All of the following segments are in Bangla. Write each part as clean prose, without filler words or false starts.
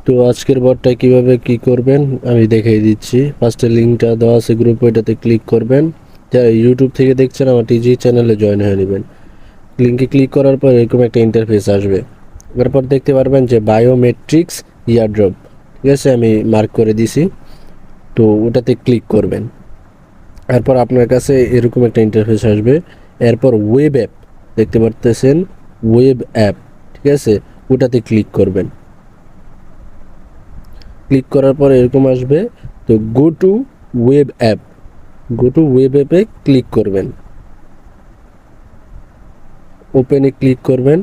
তো আজকের বটটা কিভাবে কি করবেন আমি দেখিয়ে দিচ্ছি। ফার্স্টে লিঙ্কটা দেওয়া আছে গ্রুপে, ওইটাতে ক্লিক করবেন। যারা ইউটিউব থেকে দেখছেন আমার টিজি চ্যানেলে জয়েন হয়ে নেবেন। লিঙ্কে ক্লিক করার পর এরকম একটা ইন্টারফেস আসবে। এরপর দেখতে পারবেন যে বায়োমেট্রিক্স ইয়ারড্রপ, ঠিক আছে, আমি মার্ক করে দিছি। তো ওটাতে ক্লিক করবেন। এরপর আপনার কাছে এরকম একটা ইন্টারফেস আসবে। এরপর ওয়েব অ্যাপ দেখতে পারতেছেন, ওয়েব অ্যাপ, ঠিক আছে, ওটাতে ক্লিক করবেন। ক্লিক করার পর এরকম আসবে। তো go to web app, go to web অ্যাপে ক্লিক করবেন। ওপেনে ক্লিক করবেন।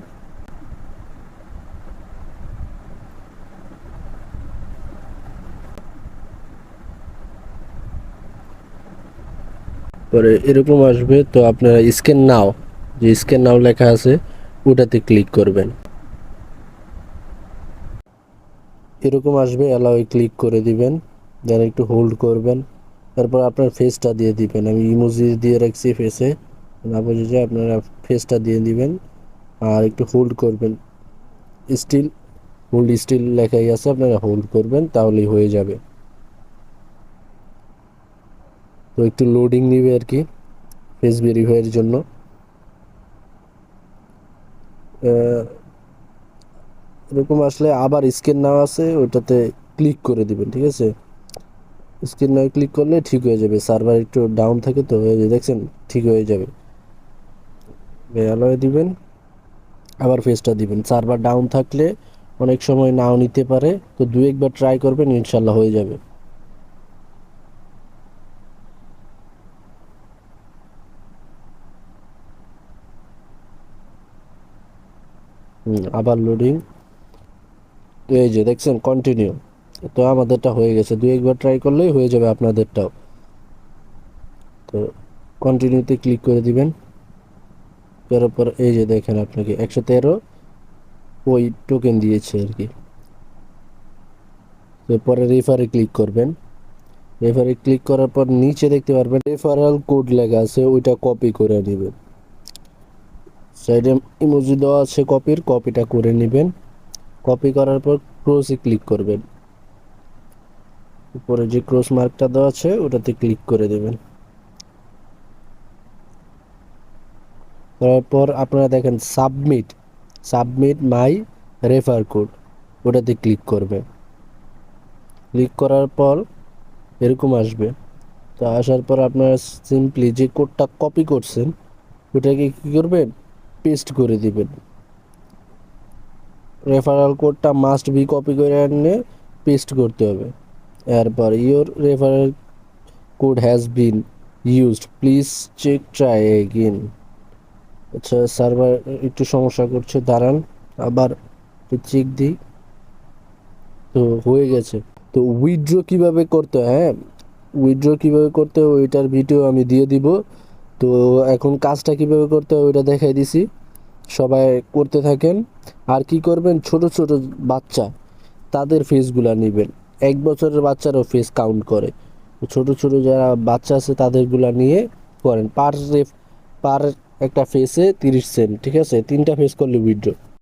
পরে এরকম আসবে। তো আপনারা স্ক্যান নাও, যে স্ক্যান নাও লেখা আছে ওটাতে ক্লিক করবেন। এরকম আসবে, অ্যালাউয়ে ক্লিক করে দিবেন। দেন একটু হোল্ড করবেন। তারপর আপনার ফেসটা দিয়ে দিবেন। আমি ইমোজি দিয়ে রাখছি ফেসে, না বুঝে যে আপনারা ফেসটা দিয়ে দিবেন। আর একটু হোল্ড করবেন। স্টিল, হোল্ড স্টিল লেখাই আছে, আপনারা হোল্ড করবেন তাহলেই হয়ে যাবে। তো একটু লোডিং নিবে আর কি ফেস ভেরিফাইয়ের জন্য। এরকম আসলে আবার স্ক্যান নাও আছে ওইটাতে ক্লিক করে দিবেন, ঠিক আছে। স্ক্যান নাও ক্লিক করলে ঠিক হয়ে যাবে। সার্ভার একটু ডাউন থাকে তো, হয়ে যায়, দেখছেন, ঠিক হয়ে যাবে। অ্যালয়ে দিবেন, আবার ফেসটা দিবেন। সার্ভার ডাউন থাকলে অনেক সময় নাও নিতে পারে, তো দু একবার ট্রাই করবেন, ইনশাল্লাহ হয়ে যাবে। আবার লোডিং। তো এই যে দেখছেন কন্টিনিউ। তো আমাদেরটা হয়ে গেছে, দু একবার ট্রাই করলেই হয়ে যাবে আপনাদেরটাও। তো কন্টিনিউতে ক্লিক করে দিবেন। তারপর এই যে দেখেন আপনাকে 113 ওই টোকেন দিয়েছে আর কি। এরপরে রেফারে ক্লিক করবেন। রেফারে ক্লিক করার পর নিচে দেখতে পারবেন রেফারাল কোড লেখা আছে, ওইটা কপি করে নেবেন। সাইডে ইমোজি দেওয়া আছে কপির, কপিটা করে নেবেন। কপি করার পর ক্রসে ক্লিক করবেন। উপরে যে ক্রস মার্কটা দেওয়া আছে ওটাতে ক্লিক করে দেবেন। তারপর আপনারা দেখেন সাবমিট, সাবমিট মাই রেফার কোড, ওটাতে ক্লিক করবেন। ক্লিক করার পর এরকম আসবে। তো আসার পর আপনারা সিম্পলি যে কোডটা কপি করছেন ওটাকে কী করবেন, পেস্ট করে দিবেন। রেফারাল কোডটা মাস্ট বি কপি করে আনলে পেস্ট করতে হবে। এরপর your referral code has been used, please check try again. আচ্ছা, সার্ভার একটু সমস্যা করছে, দাঁড়ান আবার চেক দিই। তো হয়ে গেছে। তো উইথড্র কিভাবে করতে হয়, হ্যাঁ, উইথড্র কিভাবে করতে হয় ওইটার ভিডিও আমি দিয়ে দিব। তো এখন কাজটা কিভাবে করতে হয় ওইটা দেখাই দিছি, সবাই করতে থাকেন। আর কি করবেন, ছোট ছোট বাচ্চা তাদের ফেসগুলা নেবেন। 1 বছরের বাচ্চারও ফেস কাউন্ট করে। ছোট ছোট যারা বাচ্চা আছে তাদেরগুলা নিয়ে করেন। পার একটা ফেসে 30 সেন্ট, ঠিক আছে, 3টা ফেস করলে উইথড্র।